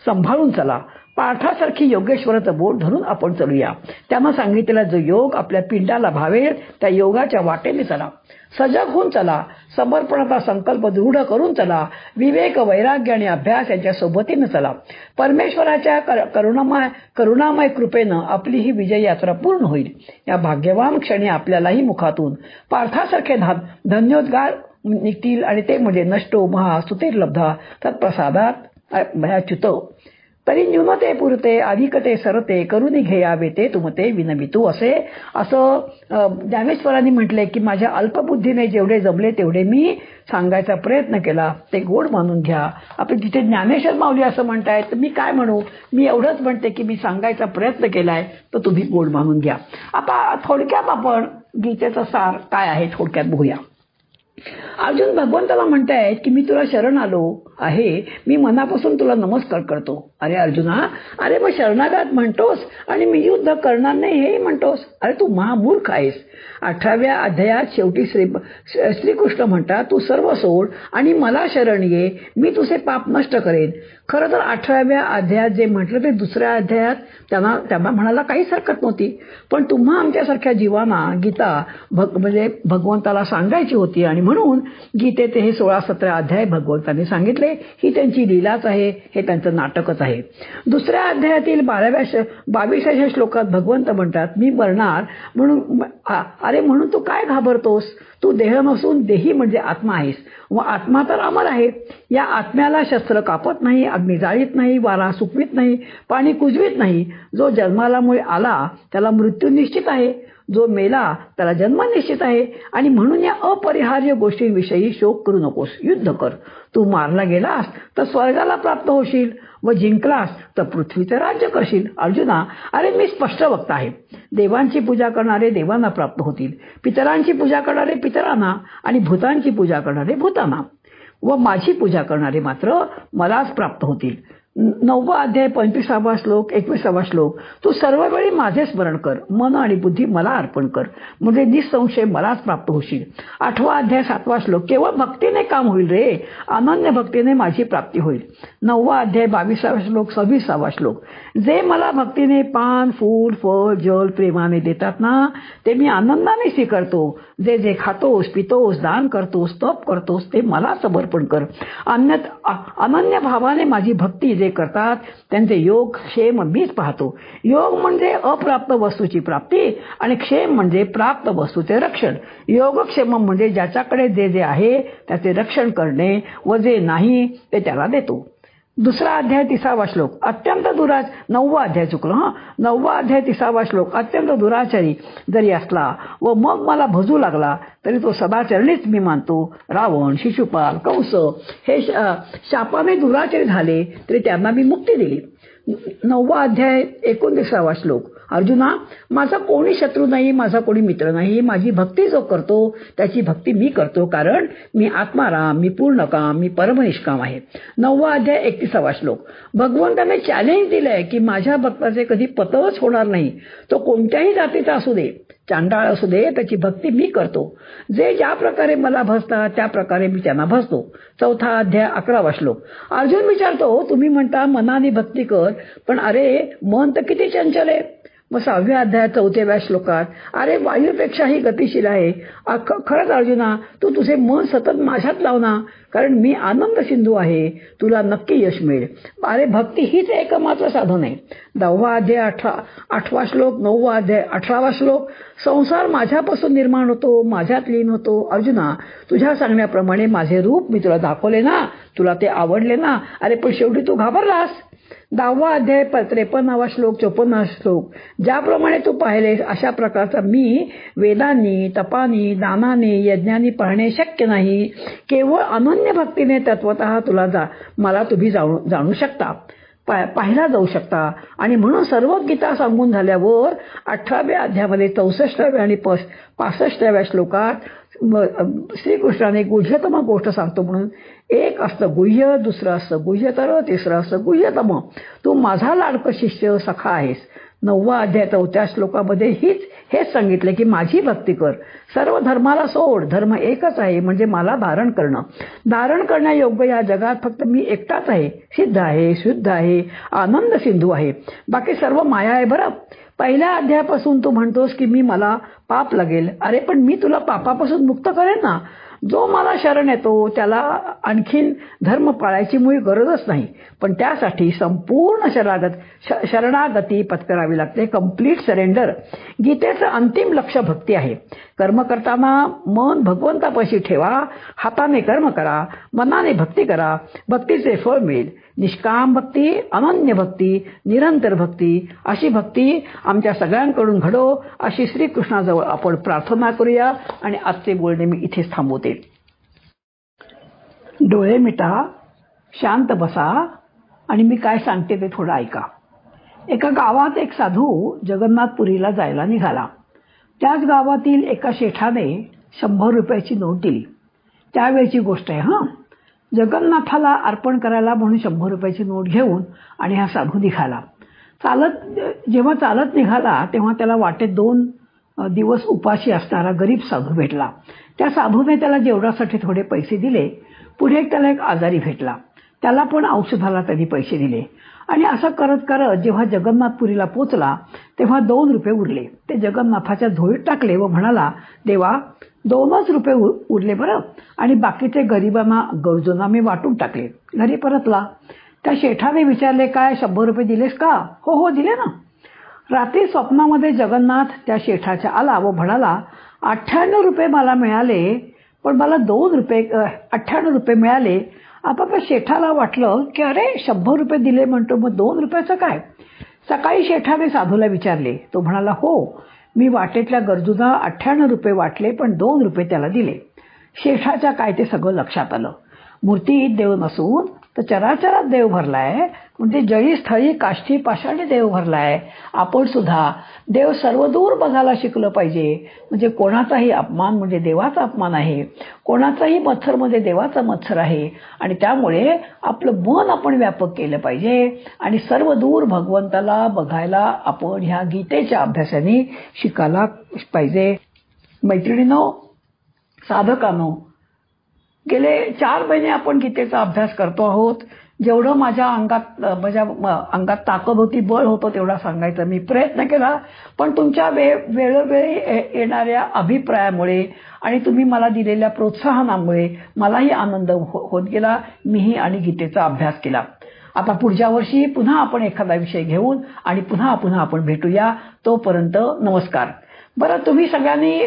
सांभाळून चला. पाठासारखी योगेश्वराचं बोट धरून आपण चलूया. त्यानं सांगितलेला जो योग आपल्या पिंडाला भावेल त्या योगाच्या वाटेने चला. सजग होऊन चला. समर्पणाचा संकल्प दृढ करून चला. विवेक, वैराग्य आणि अभ्यास यांच्या सोबतीनं चला. परमेश्वराच्या करुणामय कृपेनं आपली ही विजय यात्रा पूर्ण होईल. या भाग्यवान क्षणी आपल्यालाही मुखातून पार्थासारखे धन्योद्गार निघतील आणि ते म्हणजे नष्टो महा स्तुतिर्लब्धा तत्प्रसादात भयाच्युतो तरी न्यूनते पुरते अधिकते सरते करुणी घेयावे ते तुमते विनवितू. असं ज्ञानेश्वरांनी म्हटलंय की माझ्या अल्पबुद्धीने जेवढे जमले तेवढे मी सांगायचा प्रयत्न केला, ते गोड मानून घ्या. आपण जिथे ज्ञानेश्वर माऊली असं म्हणतायत, तर मी काय म्हणू, मी एवढंच म्हणते की मी सांगायचा प्रयत्न केलाय, तर तुम्ही गोड मानून घ्या. आता थोडक्यात आपण गीतेचा सार काय आहे थोडक्यात बघूया. अर्जुन भगवंताला म्हणतायत की मी तुला शरण आलो आहे, मी मनापासून तुला नमस्कार करतो. अरे अर्जुना, अरे मग शरणागत म्हणतोस आणि मी युद्ध करणार नाही हेही म्हणतोस. अरे तू महामूर्ख आहेस. 18व्या अध्यायात शेवटी श्रीकृष्ण म्हणतात, तू सर्व सोड आणि मला शरण ये, मी तुझे पाप नष्ट करेन. खरं तर 18व्या अध्यायात जे म्हटलं ते दुसऱ्या अध्यायात त्यांना म्हणायला काहीच हरकत नव्हती. पण तुम्हा आमच्यासारख्या जीवांना गीता म्हणजे भगवंताला सांगायची होती आणि म्हणून गीतेचे हे 16-17 अध्याय भगवंतांनी सांगितले. ही त्यांची लीलाच आहे, हे त्यांचं नाटकच आहे. दुसऱ्या अध्यायातील 22व्या श्लोकात भगवंत म्हणतात, मी मरणार म्हणून अरे म्हणून तू काय घाबरतोस? तू देह नसून देही म्हणजे आत्मा आहेस व आत्मा तर अमर आहे. या आत्म्याला शस्त्र कापत नाही, अग्नी जाळीत नाही, वारा सुकवीत नाही, पाणी कुजवीत नाही. जो जन्माला मुळे आला त्याला मृत्यू निश्चित आहे, जो मेला त्याला जन्म निश्चित आहे. आणि म्हणून या अपरिहार्य गोष्टींविषयी शोक करू नकोस, युद्ध कर. तू मारला गेलास तर स्वर्गाला प्राप्त होशील व जिंकलास तर पृथ्वीचं राज्य करशील. अर्जुना, अरे मी स्पष्ट वक्ता आहे. देवांची पूजा करणारे देवांना प्राप्त होतील, पितरांची पूजा करणारे पितरांना आणि भूतांची पूजा करणारे भूतांना व माझी पूजा करणारे मात्र मलाच प्राप्त होतील. 9वा अध्याय 25वा श्लोक 21वा श्लोक. तू सर्व वेळी माझे स्मरण कर, मन आणि बुद्धी मला अर्पण कर, म्हणजे निसंशय मलाच प्राप्त होशील. 8वा अध्याय 7वा श्लोक. केवळ भक्तीने काम होईल रे, अनन्य भक्तीने माझी प्राप्ती होईल. 9वा अध्याय 22वा श्लोक 26वा श्लोक. जे मला भक्तीने पान फूल फळ जल प्रेमाने देतात ना, ते मी आनंदाने स्वीकारतो. जे जे खातोस पितोस दान करतोस तप करतोस ते मला समर्पण कर. अनन्य भावाने माझी भक्ती जे करतात त्यांचे योग क्षेम मीच पाहतो. योग म्हणजे अप्राप्त वस्तूची प्राप्ती आणि क्षेम म्हणजे प्राप्त वस्तूचे रक्षण. योगक्षेम म्हणजे ज्याच्याकडे जे जे आहे त्याचे रक्षण करणे व जे नाही ते त्याला देतो. दुसरा अध्याय 30वा श्लोक. अत्यंत 9वा अध्याय चुकलो 9वा अध्याय 30वा श्लोक. अत्यंत दुराचारी जरी असला व मग मला भजू लागला तरी तो सदाचरणीच मी मानतो. रावण शिशुपाल कंस हे शापाने दुराचारी झाले तरी त्यांना मी मुक्ती दिली. 9वा अध्याय 29वा श्लोक. अर्जुना, माझा कोणी शत्रू नाही, माझा कोणी मित्र नाही. माझी भक्ती जो करतो त्याची भक्ती मी करतो, कारण मी आत्माराम, मी पूर्णकाम, मी परमनिष्काम आहे. 9वा अध्याय 31वा श्लोक. भगवंताने चॅलेंज दिलंय की माझ्या भक्ताचे कधी पतनच होणार नाही. तो कोणत्याही जातीचा असू दे, चांडाळ असू दे, त्याची भक्ती मी करतो. जे ज्या प्रकारे मला भजतात त्या प्रकारे मी त्यांना भजतो. 4था अध्याय 11वा श्लोक. अर्जुन विचारतो, तुम्ही म्हणता मनाने भक्ती कर, पण अरे मन तर किती चंचल आहे. मग 6व्या अध्यायात 4व्या श्लोकात, अरे वायूपेक्षाही गतिशील आहे. खरंच अर्जुना, तू तुझे मन सतत माझ्यात लाव ना, कारण मी आनंद सिंधू आहे, तुला नक्की यश मिळेल. अरे भक्ती हीच एकमात्र साधन आहे. 10वा अध्याय 8वा श्लोक. 9वा अध्याय 18वा श्लोक. संसार माझ्यापासून निर्माण होतो, माझ्यात लीन होतो. अर्जुना, तुझ्या सांगण्याप्रमाणे माझे रूप मी तुला दाखवले ना, तुला ते आवडले ना, अरे पण शेवटी तू घाबरलास. 10वा अध्याय 53वा श्लोक 54वा श्लोक. ज्याप्रमाणे तू पाहिलेस अशा प्रकारचा मी वेदांनी तपानी दानाने यज्ञांनी पाहणे शक्य नाही. केवळ अनन्य भक्तीने तत्वतः मला तुम्ही जाणू शकता, पाहिला जाऊ शकता. आणि म्हणून सर्व गीता सांगून झाल्यावर 18व्या अध्यायामध्ये 64व्या आणि 65व्या श्लोकात श्रीकृष्णाने गुह्यतम गोष्ट सांगतो. म्हणून एक असतं गुह्य, दुसरं असतं गुह्यतर, तिसरं असतं गुह्यतम. तू माझा लाडकं शिष्य सखा आहेस. 9वा अध्याय 4थ्या श्लोकामध्ये हेच सांगितले की माझी भक्ती कर, सर्व धर्माला सोड, धर्म एकच आहे म्हणजे मला धारण करणं. धारण करण्यायोग्य या जगात फक्त मी एकटाच आहे, सिद्ध आहे, शुद्ध आहे, आनंद सिंधू आहे. बाकी सर्व माया आहे बरं. पहिल्या अध्यायापासून तू म्हणतोस की मला पाप लागेल. अरे पण मी तुला पापापासून मुक्त करेन ना. जो मला शरण येतो त्याला आणखीन धर्म पाळायची मुळी गरजच नाही. पण त्यासाठी संपूर्ण शरणागती पत्करावी लागते, कम्प्लीट सरेंडर. गीतेचं अंतिम लक्ष भक्ती आहे. कर्म करताना मन भगवंतापाशी ठेवा, हाताने कर्म करा, मनाने भक्ती करा, भक्तीचे फळ मिळेल. निष्काम भक्ती, अनन्य भक्ती, निरंतर भक्ती, अशी भक्ती आमच्या सगळ्यांकडून घडो, अशी श्रीकृष्णाजवळ आपण प्रार्थना करूया. आणि आजचे बोलणे मी इथेच थांबवते. डोळे मिटा, शांत बसा आणि मी काय सांगते ते थोडं ऐका. एका गावात एक साधू जगन्नाथपुरीला जायला निघाला. त्याच गावातील एका शेठाने 100 रुपयाची नोट दिली. त्यावेळची गोष्ट आहे जगन्नाथाला अर्पण करायला म्हणून 100 रुपयाची नोट घेऊन आणि हा साधू निघाला. जेव्हा चालत निघाला तेव्हा त्याला वाटेत 2 दिवस उपाशी असणारा गरीब साधू भेटला. त्या साधूने त्याला जेवणासाठी थोडे पैसे दिले. पुढे त्याला एक आजारी भेटला. त्याला पण औषधाला त्यांनी पैसे दिले आणि असं करत करत जेव्हा जगन्नाथपुरीला पोचला तेव्हा 2 रुपये उरले. ते जगन्नाथाच्या झोळीत टाकले व म्हणाला, देवा 2च रुपये उरले बरं, आणि बाकीचे गरिबांना गरजूंना मी वाटून टाकले. घरी परतला. त्या शेठाने विचारले, काय 100 रुपये दिलेस का? हो दिले ना. रात्री स्वप्नामध्ये जगन्नाथ त्या शेठाच्या आला व म्हणाला, 98 रुपये मला मिळाले, पण मला 98 रुपये मिळाले. आता त्या शेठाला वाटलं की अरे 100 रुपये दिले म्हणतो, मग 2 रुपयाचं काय? सकाळी शेठाने साधूला विचारले. तो म्हणाला, हो मी वाटेतल्या गरजूंना 98 रुपये वाटले, पण 2 रुपये त्याला दिले. शेठाच्या काय ते सगळं लक्षात आलं. मूर्तीत देव नसून तर चराचरात देव भरलाय, म्हणजे जळी स्थळी काष्ठी पाषाणी देव भरलाय. आपण सुद्धा देव सर्वदूर बघायला शिकलं पाहिजे. म्हणजे कोणाचाही अपमान म्हणजे देवाचा अपमान आहे, कोणाचाही मत्सर म्हणजे देवाचा मत्सर आहे. आणि त्यामुळे आपलं मन आपण व्यापक केलं पाहिजे आणि सर्वदूर भगवंताला बघायला आपण ह्या गीतेच्या अभ्यासाने शिकायला पाहिजे. मैत्रिणींनो, साधकांनो, गेले 4 महिने आपण गीतेचा अभ्यास करतो आहोत. जेवढं माझ्या अंगात ताकद होती, बळ होतं, तेवढा सांगायचा मी प्रयत्न केला. पण तुमच्या वेळोवेळी येणाऱ्या अभिप्रायामुळे आणि तुम्ही मला दिलेल्या प्रोत्साहनामुळे मलाही आनंद होत गेला. मीही आणि गीतेचा अभ्यास केला. आता पुढच्या वर्षी पुन्हा आपण एखादा विषय घेऊन आणि पुन्हा आपण भेटूया. तोपर्यंत नमस्कार. बरं, तुम्ही सगळ्यांनी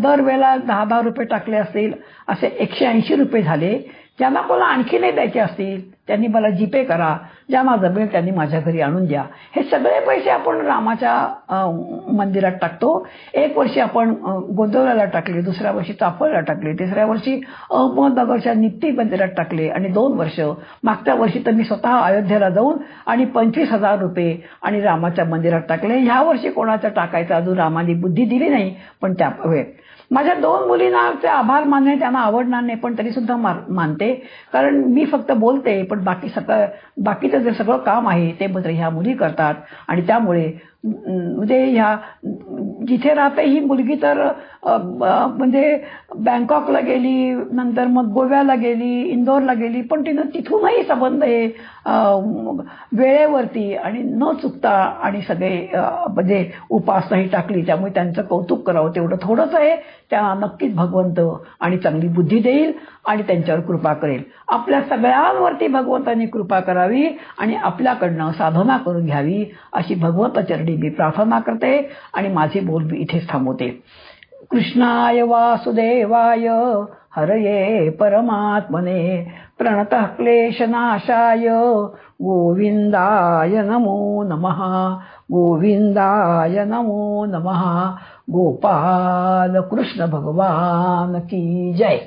दरवेळेला 10-10 रुपये टाकले असतील, असे 180 रुपये झाले. ज्यांना कोणा आणखी नाही द्यायचे असतील त्यांनी मला जीपे करा. ज्यांना जमेल त्यांनी माझ्या घरी आणून द्या. हे सगळे पैसे आपण रामाच्या मंदिरात टाकतो. 1 वर्षी आपण गोंदवल्याला टाकले, दुसऱ्या वर्षी चाफळला टाकले, तिसऱ्या वर्षी अहमदनगरच्या निप्ती मंदिरात टाकले आणि 2 वर्ष मागच्या वर्षी तर मी स्वतः अयोध्येला जाऊन आणि 25,000 रुपये आणि रामाच्या मंदिरात टाकले. ह्या वर्षी कोणाचं टाकायचं अजून रामाने बुद्धी दिली नाही. पण त्या माझ्या 2 मुलींना ते आभार मानणे त्यांना आवडणार नाही, पण तरी सुद्धा मानते. कारण मी फक्त बोलते, पण बाकीचं जे सगळं काम आहे ते मात्र ह्या मुली करतात. आणि त्यामुळे म्हणजे ह्या जिथे राहते ही मुलगी तर म्हणजे बँकॉकला गेली, नंतर मग गोव्याला गेली, इंदोरला गेली, पण तिनं तिथूनही संबंध आहे वेळेवरती आणि न चुकता आणि सगळे म्हणजे उपासनाही टाकली. त्यामुळे त्यांचं कौतुक करावं तेवढं थोडंच आहे. त्यांना नक्कीच भगवंत आणि चांगली बुद्धी देईल आणि त्यांच्यावर कृपा करेल. आपल्या सगळ्यांवरती भगवंतांनी कृपा करावी आणि आपल्याकडनं साधना करून घ्यावी अशी भगवंताचरणी मी प्रार्थना करते आणि माझे बोल मी इथेच थांबवते. कृष्णाय वासुदेवाय हरये परमात्मने प्रणतः क्लेशनाशाय गोविंदाय नमो नमः. गोविंदाय नमो नमः. गोपाल कृष्ण भगवान की जय.